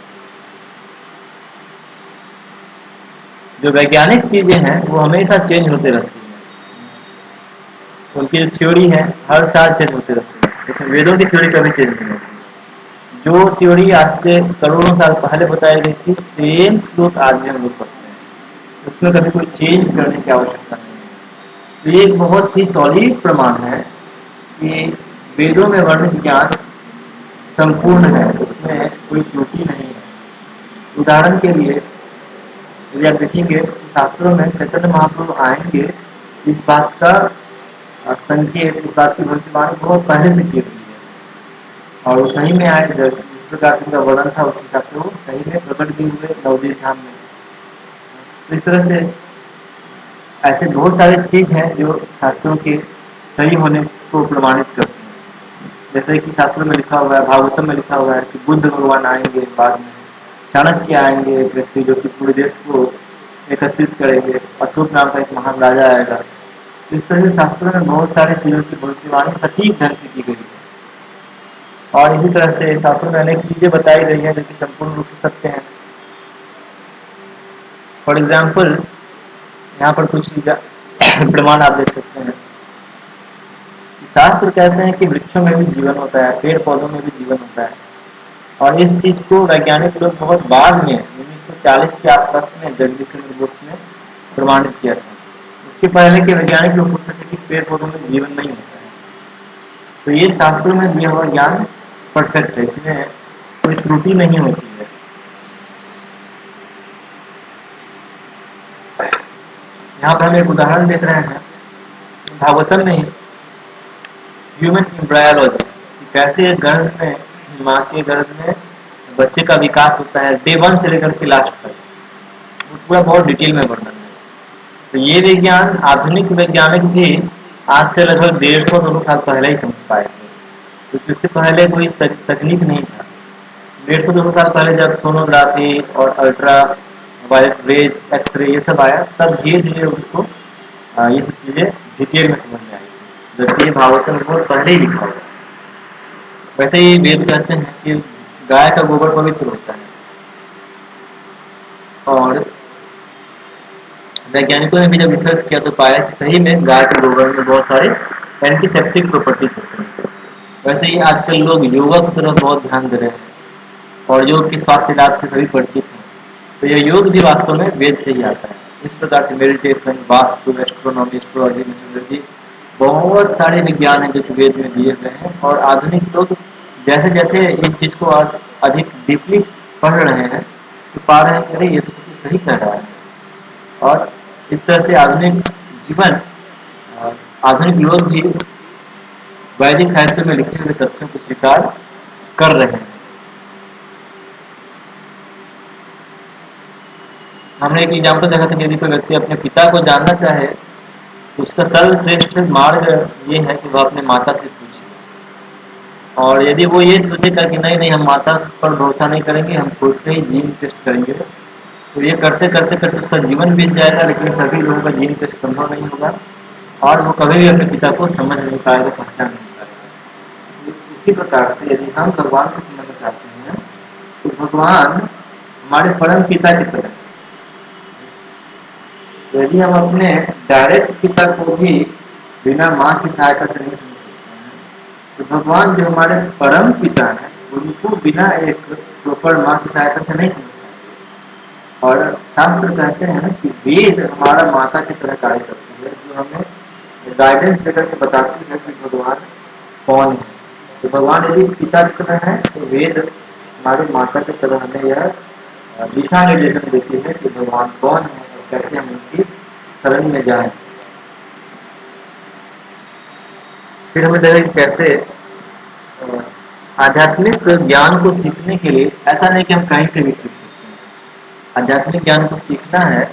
जो वैज्ञानिक चीजें हैं वो हमेशा चेंज होते रहती हैं, उनकी जो थ्योरी है हर साल चेंज होते रहती है, लेकिन वेदों की थ्योरी कभी चेंज नहीं होती। जो थ्योरी आज से करोड़ों साल पहले बताई गई थी, सेम श्लोक आज भी हम लोग पढ़ते हैं, उसमें कभी कोई चेंज करने की आवश्यकता नहीं है। तो ये एक बहुत ही सॉलिड प्रमाण है कि वेदों में वर्णित ज्ञान संपूर्ण है, उसमें कोई त्रुटि नहीं है। उदाहरण के लिए यदि आप देखेंगे तो शास्त्रों में चैतन्य महाप्रभु आएंगे इस बात का संकेत, इस बात की भविष्यवाणी बहुत पहले से की गई है, और वो सही में आए। जब जिस प्रकार से उनका वर्णन था उस हिसाब से वो सही में प्रकट भी हुए नवदीप धाम में। तो इस तरह से ऐसे बहुत सारी चीज हैं जो शास्त्रों के सही होने को प्रमाणित करती हैं। जैसे कि शास्त्रों में लिखा हुआ है, भागवतम में लिखा हुआ है कि बुद्ध भगवान आएंगे बाद में, चाणक्य आएंगे, एक व्यक्ति जो कि पूरे देश को एकत्रित करेंगे, अशोक नाम का एक महान राजा आएगा। इस तरह से शास्त्रों में बहुत सारी चीजों की भविष्यवाणी सटीक ढंग से की गई है, और इसी तरह से शास्त्रों में अनेक चीजें बताई गई हैं जो कि संपूर्ण रूप से सत्य हैं। फॉर एग्जाम्पल यहाँ पर कुछ प्रमाण आप देख सकते हैं। शास्त्र कहते हैं कि वृक्षों में भी जीवन होता है, पेड़ पौधों में भी जीवन होता है, और इस चीज को वैज्ञानिक लोग बहुत बाद में 1940 के आसपास में जगदीश चंद्र बोस ने प्रमाणित किया था। उसके पहले के वैज्ञानिक लोग सोचते थे कि पेड़ पौधों में जीवन नहीं होता है। तो ये शास्त्रों में दिया हुआ ज्ञान परफेक्ट है, इसमें कोई त्रुटि नहीं होती है। यहाँ पर हम एक उदाहरण देख रहे हैं भागवतम में ही, ह्यूमन एम्ब्रायोलॉजी, कैसे गर्भ में, माँ के गर्भ में बच्चे का विकास होता है डे 1 से लेकर के लास्ट तक, वो पूरा बहुत डिटेल में वर्णन है। तो ये विज्ञान आधुनिक वैज्ञानिक भी आज से लगभग 150-200 साल पहले ही समझ पाए थे, क्योंकि उससे पहले कोई तकनीक नहीं था। 150-200 साल पहले जब सोनोग्राफी और अल्ट्रा वायलेट रेज, एक्सरे ये सब आया, तब धीरे धीरे उसको ये सब चीजें डिटेल में समझ में आई थी, जबकि ये भागवत में बहुत पहले ही लिखा हुआ है। वैसे ही वेद कहते हैं कि गाय का गोबर पवित्र होता है, और वैज्ञानिकों ने भी जब रिसर्च किया तो पाया कि सही में गाय के गोबर में बहुत सारे एंटीसेप्टिक प्रॉपर्टीज होते हैं। वैसे ही आजकल लोग योगा की तरफ बहुत ध्यान दे रहे हैं, और योग के स्वास्थ्य लाभ से सभी परिचित हैं। तो यह योग भी वास्तव में वेद से ही आता है। इस प्रकार से meditation, vastu, astronomy, astrology, numerology, बहुत सारे विज्ञान हैं जो कि वेद में दिए गए हैं, और आधुनिक लोग जैसे जैसे इन चीज को अधिक डीपली पढ़ रहे हैं तो पा रहे हैं कि अरे ये तो सब कुछ सही कह रहा है। और इस तरह से आधुनिक जीवन, आधुनिक लोग भी वैदिक साहित्य में लिखे हुए तथ्यों को स्वीकार कर रहे हैं। हमने एक एग्जाम्पल देखा था कि यदि कोई व्यक्ति अपने पिता को जानना चाहे तो उसका सर्वश्रेष्ठ मार्ग ये है कि वह अपने माता से पूछे, और यदि वो ये सोचेगा कि नहीं नहीं हम माता पर भरोसा नहीं करेंगे, हम खुद से ही जीन टेस्ट करेंगे, तो ये करते करते करते उसका जीवन बीत जाएगा, लेकिन सभी लोगों का जीन टेस्ट संभव नहीं होगा, और वो कभी भी अपने पिता को समझ नहीं पाएगा, पहचान नहीं पाएगा। उसी प्रकार से यदि हम भगवान को समझना चाहते हैं तो भगवान हमारे परम पिता की तरह, यदि हम अपने डायरेक्ट पिता को भी बिना माँ की सहायता से नहीं समझ सकते हैं, तो भगवान जो हमारे परम पिता हैं उनको बिना एक प्रॉपर माँ की सहायता से नहीं समझ सकते। और शास्त्र कहते हैं कि वेद हमारा माता की तरह कार्य करती है, जो हमें गाइडेंस देकर के बताती है कि भगवान कौन है। तो भगवान यदि पिता की तरह है तो वेद हमारे माता की तरह हमें यह दिशा निर्देशन देती है कि भगवान कौन है और कैसे हम उनकी शरण में जाएं। फिर हमें देखा कि कैसे आध्यात्मिक ज्ञान को सीखने के लिए ऐसा नहीं कि हम कहीं से भी सीख सकते हैं। आध्यात्मिक ज्ञान को सीखना है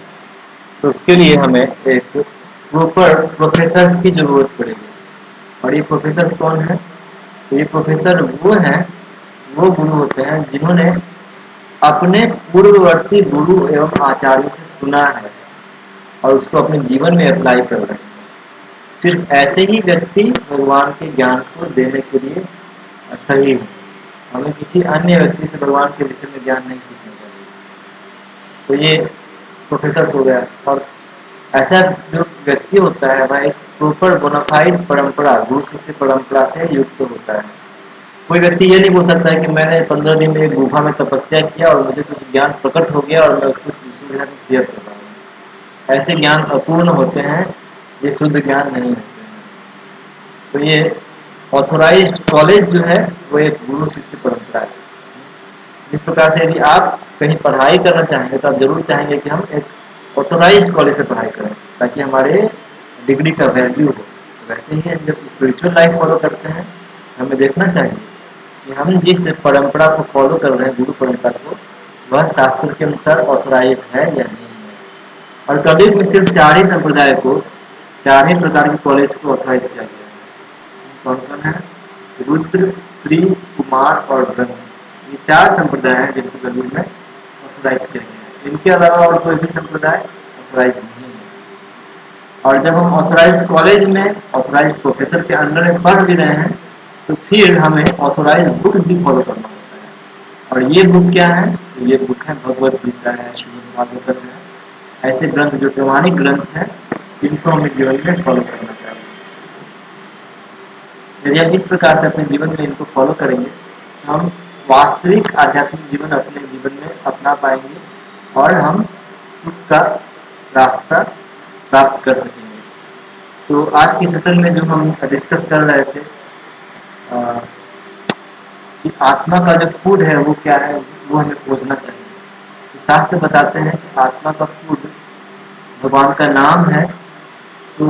तो उसके लिए हमें एक प्रॉपर प्रोफेसर की जरूरत पड़ेगी, और ये प्रोफेसर कौन है? तो ये प्रोफेसर वो हैं, वो गुरु होते हैं जिन्होंने अपने पूर्ववर्ती गुरु एवं आचार्यों से सुना है और उसको अपने जीवन में अप्लाई कर रहे हैं। सिर्फ ऐसे ही व्यक्ति भगवान के ज्ञान को देने के लिए सही है। हमें किसी अन्य व्यक्ति से भगवान के विषय में ज्ञान नहीं सीखना चाहिए। तो ये प्रोफेसर हो गया। और ऐसा जो व्यक्ति होता है वह एक प्रॉपर बोनाफाइड परंपरा, गुरु शिष्य परंपरा से युक्त होता है। कोई व्यक्ति ये नहीं बोल सकता है कि मैंने 15 दिन में एक गुफा में तपस्या किया और मुझे कुछ ज्ञान प्रकट हो गया और मैं उसको दूसरों के साथ शेयर कर रहा हूँ। ऐसे ज्ञान अपूर्ण होते हैं, ये शुद्ध ज्ञान नहीं होते हैं। तो ये ऑथोराइज्ड कॉलेज जो है वो एक गुरु शिष्य परंपरा है। जिस प्रकार से यदि आप कहीं पढ़ाई करना चाहेंगे तो आप जरूर चाहेंगे कि हम एक ऑथोराइज्ड कॉलेज से पढ़ाई करें ताकि हमारे डिग्री का वैल्यू हो। तो वैसे ही हम जब स्पिरिचुअल लाइफ फॉलो करते हैं हमें देखना चाहिए कि हम जिस परंपरा को फॉलो कर रहे हैं, गुरु परंपरा को, वह शास्त्र के अनुसार ऑथोराइज है या नहीं है। और कलयुग में सिर्फ 4 ही संप्रदाय को, 4 ही प्रकार के कॉलेज को ऑथोराइज किया गया है। कौन कौन है? रुद्र, श्री, कुमार और ब्रह्म। ये 4 संप्रदाय हैं जिनको कलयुग में ऑथोराइज किया गया है। इनके अलावा और कोई भी संप्रदाय ऑथोराइज नहीं है। और जब हम ऑथोराइज कॉलेज में ऑथोराइज प्रोफेसर के अंडर में पढ़ भी रहे हैं तो फिर हमें ऑथोराइज बुक भी फॉलो करना होता है। और ये बुक क्या है? तो ये बुक है भगवत गीता है, श्रीमद् भागवतम है। ऐसे ग्रंथ जो प्रमाणिक ग्रंथ हैं जिनको हमें जीवन में फॉलो करना चाहिए। यदि हम इस प्रकार से अपने जीवन में इनको फॉलो करेंगे तो हम वास्तविक आध्यात्मिक जीवन अपने जीवन में अपना पाएंगे और हम सुख का रास्ता प्राप्त कर सकेंगे। तो आज के सेशन में जो हम डिस्कस कर रहे थे कि आत्मा का जो फूड है वो क्या है, वो हमें खोजना चाहिए। तो शास्त्र बताते हैं कि आत्मा का फूड भगवान का नाम है। तो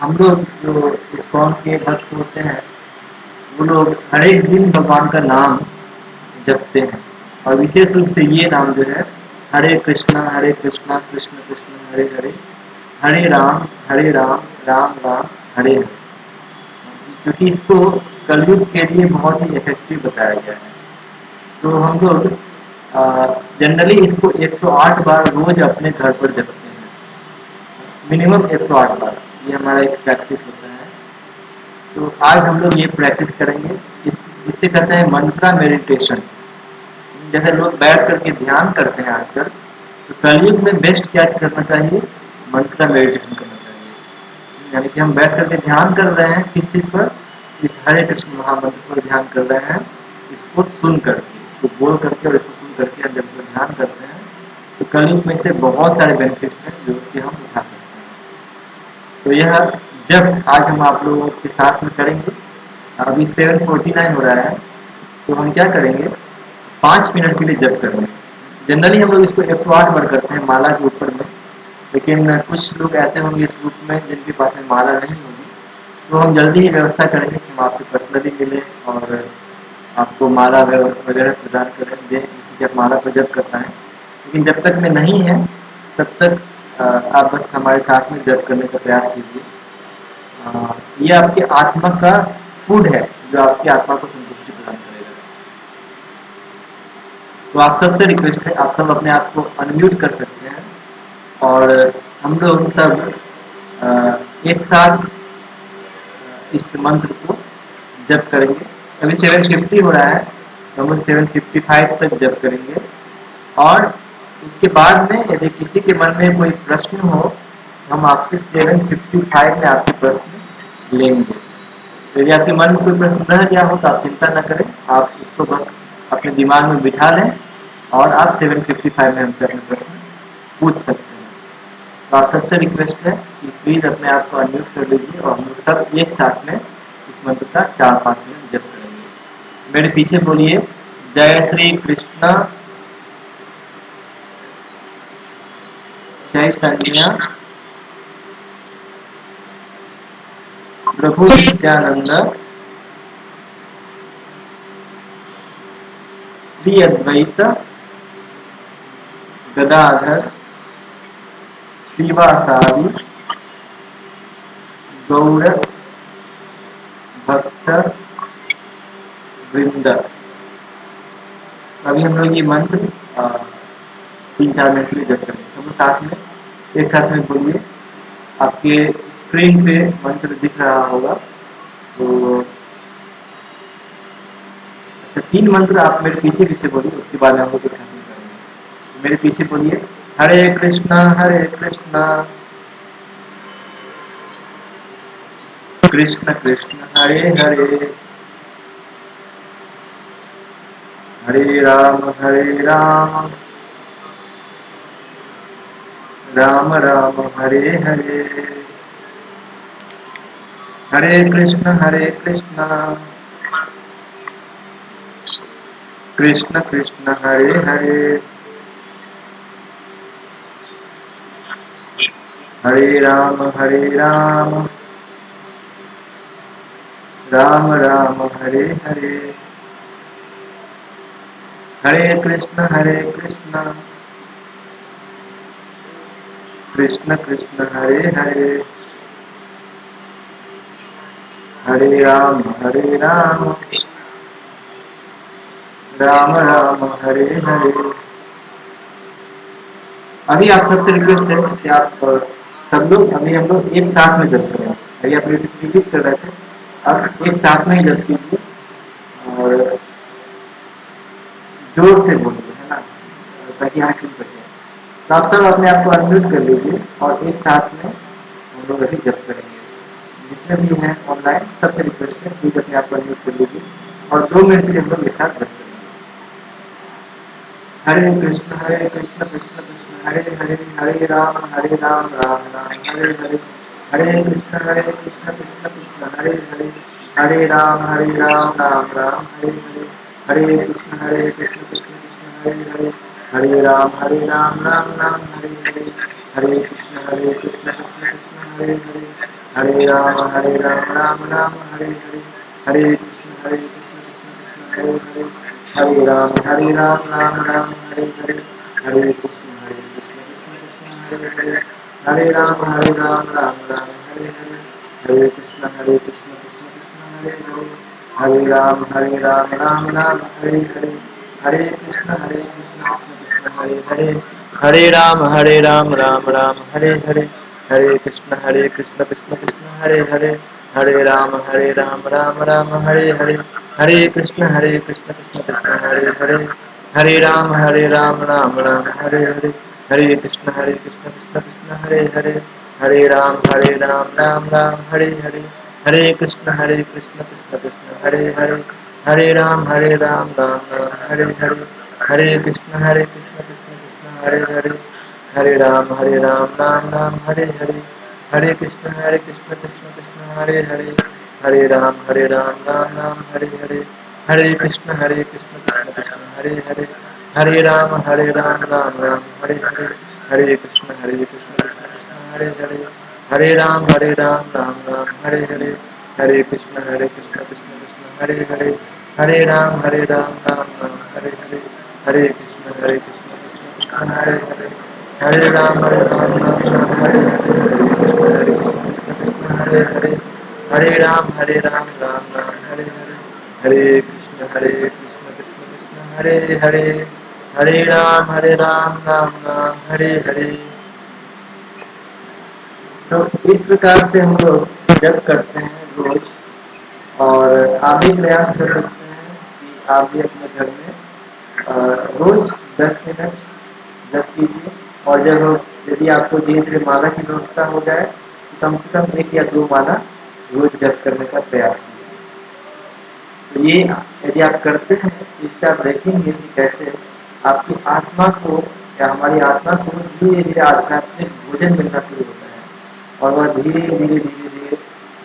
हम लोग जो इस्कॉन के भक्त होते हैं वो लोग हर एक दिन भगवान का नाम जपते हैं। और विशेष रूप से ये नाम जो है हरे कृष्णा कृष्ण कृष्ण हरे हरे, हरे राम राम राम हरे हरे। क्योंकि इसको कलयुग के लिए बहुत ही इफेक्टिव बताया गया है। तो हम लोग जनरली इसको 108 बार रोज अपने घर पर जपते हैं, मिनिमम 108 बार। ये हमारा एक प्रैक्टिस होता है। तो आज हम लोग ये प्रैक्टिस करेंगे। इससे कहते हैं मंत्रा मेडिटेशन। जैसे लोग बैठ करके ध्यान करते हैं आजकल, तो कलयुग में बेस्ट क्या करना चाहिए? मंत्रा मेडिटेशन करना चाहिए। यानी कि हम बैठ करके ध्यान कर रहे हैं किस चीज़ पर? इस हरे कृष्ण महामंत्र पर ध्यान कर रहे हैं। इसको सुन करके, इसको बोल करके और इसको सुन करके हम जब ध्यान करते हैं तो कलयुग में से बहुत सारे बेनिफिट्स हैं जो कि हम उठा सकते हैं। तो यह जब आज हम आप लोगों के साथ में करेंगे। अभी 7:49 हो रहा है। तो हम क्या करेंगे? 5 मिनट के लिए जप करेंगे। जनरली हम लोग इसको 108 बार करते हैं माला के ऊपर में, लेकिन कुछ लोग ऐसे होंगे इस ग्रुप में जिनके पास में माला नहीं होगी, तो हम जल्दी ही व्यवस्था करेंगे कि हम आपसे पर्सनली मिलें और आपको माला वगैरह प्रदान करें, दें जिससे कि आप माला पर जप कर पाएँ। लेकिन जब तक में नहीं है तब तक आप बस हमारे साथ में जप करने का प्रयास कीजिए। ये आपके आत्मा का फूड है जो आपकी आत्मा को संतुष्टि प्रदान करेगा। तो आप सबसे रिक्वेस्ट है, आप सब अपने आप को अनम्यूट कर सकते हैं और हम लोग सब एक साथ इस मंत्र को जप करेंगे। अभी 750 हो रहा है तो हम लोग 755 तक जप करेंगे। और उसके बाद में यदि किसी के मन में कोई प्रश्न हो, हम आपसे 755 में आपके प्रश्न लेंगे। तो यदि आपके मन में कोई प्रश्न रह गया हो तो आप चिंता न करें, आप इसको बस अपने दिमाग में बिठा लें और आप 755 में हमसे अपने प्रश्न पूछ सकते हैं। तो आप सबसे रिक्वेस्ट है कि प्लीज़ अपने आप को अनम्यूट कर लीजिए और हम लोग सब एक साथ में इस मंत्र का 4-5 मिनट जप करेंगे। मेरे पीछे बोलिए, जय श्री कृष्ण चैतन्य प्रभु नित्यानंद श्री अद्वैत गदाधर श्रीवासादि गौर भक्त वृंद। अभी हम लोग ये मंत्र 3-4 मिनट के लिए जप करेंगे, सब साथ में एक साथ में बोलिए। आपके स्क्रीन पे मंत्र दिख रहा होगा, तो अच्छा 3 मंत्र आप मेरे पीछे पीछे बोलिए, उसके बाद हम लोग एक साथ में करेंगे। तो मेरे पीछे बोलिए, हरे कृष्णा कृष्ण कृष्ण हरे हरे, हरे राम राम राम हरे हरे, हरे कृष्ण कृष्ण कृष्ण हरे हरे, हरे राम राम राम हरे हरे, हरे कृष्ण कृष्ण कृष्ण हरे हरे, हरे राम राम राम हरे हरे। अभी आप सबसे रिक्वेस्ट है कि आप सब लोग अभी हम लोग एक साथ में जप करें। अभी आप रिपीट कर रहे थे, अब एक साथ में ही जप कीजिए और जोर से बोलिए, है ना, ताकि यहाँ सुन सके। तो आप सब अपने आप को अनम्यूट कर लीजिए और एक साथ में हम लोग अभी जप करेंगे। जितने भी हैं ऑनलाइन सबसे रिक्वेस्ट है, प्लीज अपने आप को अनम्यूट कर लीजिए और 2 मिनट के लिए हम लोग एक साथ जप करेंगे। हरे कृष्ण कृष्ण कृष्ण हरे हरे, हरे राम राम राम हरे हरे, हरे कृष्ण कृष्ण कृष्ण हरे हरे, हरे राम राम राम हरे हरे, हरे कृष्ण कृष्ण कृष्ण हरे हरे, हरे राम राम राम हरे हरे, हरे कृष्ण कृष्ण कृष्ण हरे हरे, हरे राम राम राम हरे हरे, हरे कृष्ण कृष्ण कृष्ण हरे हरे, हरे राम राम राम हरे हरे, हरे कृष्ण कृष्ण कृष्ण हरे हरे, हरे राम राम राम हरे हरे, हरे कृष्ण कृष्ण कृष्ण हरे हरे, हरे राम राम राम हरे हरे, हरे कृष्ण कृष्ण कृष्ण हरे हरे, हरे राम राम राम हरे हरे, हरे कृष्ण कृष्ण कृष्ण हरे हरे, हरे राम राम राम हरे हरे, हरे कृष्ण कृष्ण कृष्ण हरे हरे, हरे राम राम राम हरे हरे, हरे कृष्ण कृष्ण कृष्ण हरे हरे, हरे राम राम राम हरे हरे, हरे कृष्ण कृष्ण कृष्ण हरे हरे, हरे राम राम राम हरे हरे, हरे कृष्ण कृष्ण कृष्ण हरे हरे, हरे राम राम राम हरे हरे, हरे कृष्ण कृष्ण कृष्ण हरे हरे, हरे राम राम राम हरे हरे, हरे कृष्ण कृष्ण कृष्ण हरे हरे, हरे राम राम राम हरे हरे, हरे कृष्ण कृष्ण कृष्ण हरे हरे, हरे राम राम राम हरे हरे, हरे कृष्ण कृष्ण कृष्ण हरे हरे, हरे राम राम राम हरे हरे, हरे कृष्ण कृष्ण कृष्ण हरे हरे, हरे राम राम राम हरे हरे, हरे कृष्ण कृष्ण हरे हरे, हरे राम राम राम हरे हरे, हरे कृष्ण कृष्ण कृष्ण हरे हरे, हरे राम राम राम हरे हरे। तो इस प्रकार से हम लोग जप करते हैं रोज, और आप भी प्रयास कर सकते हैं कि आप भी अपने घर में रोज 10 मिनट जप कीजिए, और जब यदि आपको धीरे धीरे माला की व्यवस्था हो जाए तो कम से कम 1 या 2 माला रोज जप करने का प्रयास कीजिए। तो ये यदि आप करते हैं तो इससे आप देखेंगे कि कैसे आपकी आत्मा को या हमारी आत्मा को धीरे धीरे आध्यात्मिक भोजन मिलना शुरू होता है, और वह धीरे धीरे धीरे धीरे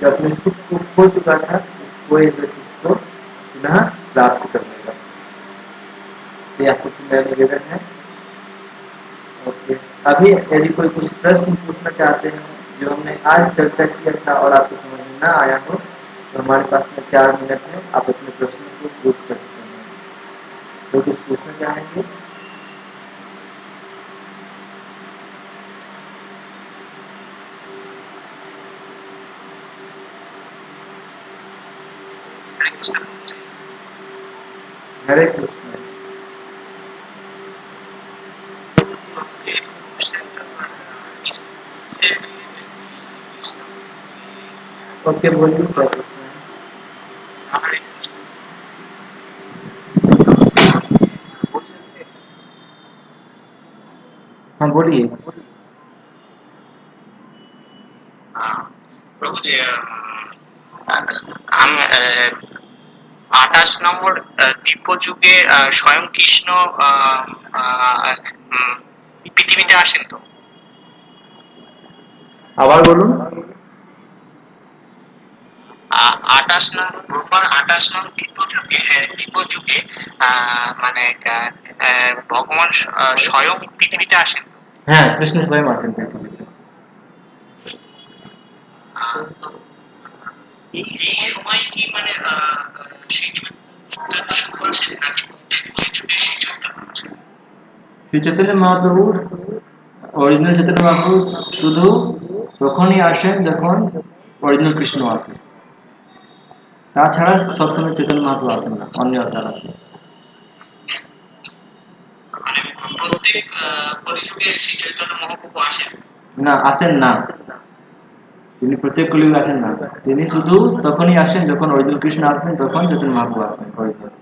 जो अपने सुख को खो चुका था उस खोए हुए सुख को पुनः प्राप्त कर लेगा। तो यह कुछ मेरा निवेदन है। ओके, अभी यदि कोई कुछ प्रश्न पूछना चाहते हैं जो हमने आज चर्चा किया था और आपको समझ में ना आया हो, तो हमारे पास में 4 मिनट है, आप अपने प्रश्न को पूछ सकते हैं। तो कुछ पूछना चाहेंगे? हरे कृष्ण। ओके, बोलिए क्या पूछना है। हाँ, बोलिए। প্রভু যে আমি 28 নম্বর দিব্য যুগে স্বয়ং কৃষ্ণ আহ, আহ, উম, পৃথিবীতে আসেন তো। আবার বলুন। 28 নং ব্রহ্মার 28 নং দিব্য যুগে মানে ভগবান স্বয়ং পৃথিবীতে আসেন। হ্যাঁ, কৃষ্ণ স্বয়ং আসেন পৃথিবীতে। তো এই সময় কি মানে সেই চৈতন্য শুরু আসেন নাকি প্রত্যেক যুগে সেই চৈতন্য আসেন? শ্রী চৈতন্য মহাপ্রভু, অরিজিনাল চৈতন্য মহাপ্রভু শুধু তখনই আসেন যখন অরিজিনাল কৃষ্ণ আসে। তাছাড়া সবসময় চৈতন্য মহাপ্রভু আসেন না, অন্য অবতার আসেন। মানে প্রত্যেক কলিযুগে সেই চৈতন্য মহাপ্রভু আসেন না, আসেন না। তিনি প্রত্যেক কলিযুগে আসেন না। তিনি শুধু তখনই আসেন যখন অরিজিনাল কৃষ্ণ আসবেন, তখন চৈতন্য মহাপ্রভু আসবেন original।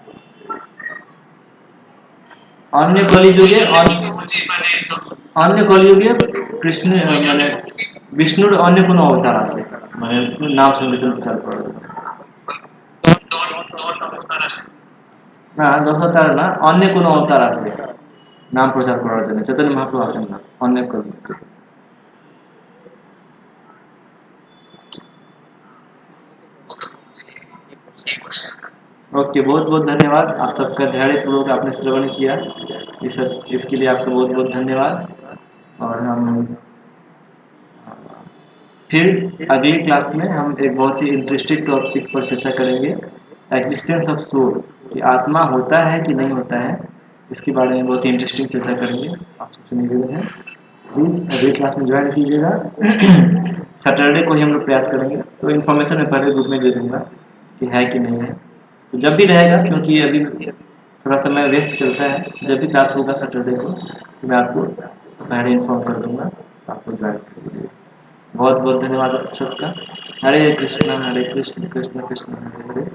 অন্য ওই কলিযুগে জন্য কি প্রভু যে মানে অন্য কলিযুগে কৃষ্ণ ওই জন্য মানে প্রভু কি বিষ্ণুর অন্য কোনো অবতার আছে, মানে নাম সংকীর্তন প্রচার করার জন্য। দশ অবস্থান আসেন। না, দশাবতার না, অন্য কোনো অবতার আছে নাম প্রচার করার জন্য। চৈতন্য মহাপ্রভু আছেন না অন্য কলিযুগে। ओके, बहुत बहुत धन्यवाद। आप सबका धैर्यपूर्वक आपने श्रवण किया। इसके लिए आपका बहुत बहुत धन्यवाद। और हम फिर अगली क्लास में हम एक बहुत ही इंटरेस्टिंग टॉपिक पर चर्चा करेंगे, एग्जिस्टेंस ऑफ सोल, कि आत्मा होता है कि नहीं होता है। इसके बारे में बहुत ही इंटरेस्टिंग चर्चा करेंगे। आप सबसे निवेदन है प्लीज़ अगली क्लास में ज्वाइन कीजिएगा। सैटरडे को ही हम लोग प्रयास करेंगे, तो इन्फॉर्मेशन मैं पहले ग्रुप में दे दूंगा कि है कि नहीं है। तो जब भी रहेगा, क्योंकि अभी थोड़ा समय व्यस्त चलता है, तो जब भी क्लास होगा सैटरडे को तो मैं आपको पहले इन्फॉर्म कर दूंगा, तो आपको ज्वाइन कर दीजिएगा। बहुत बहुत धन्यवाद आप सबका। हरे कृष्णा कृष्ण कृष्ण हरे हरे।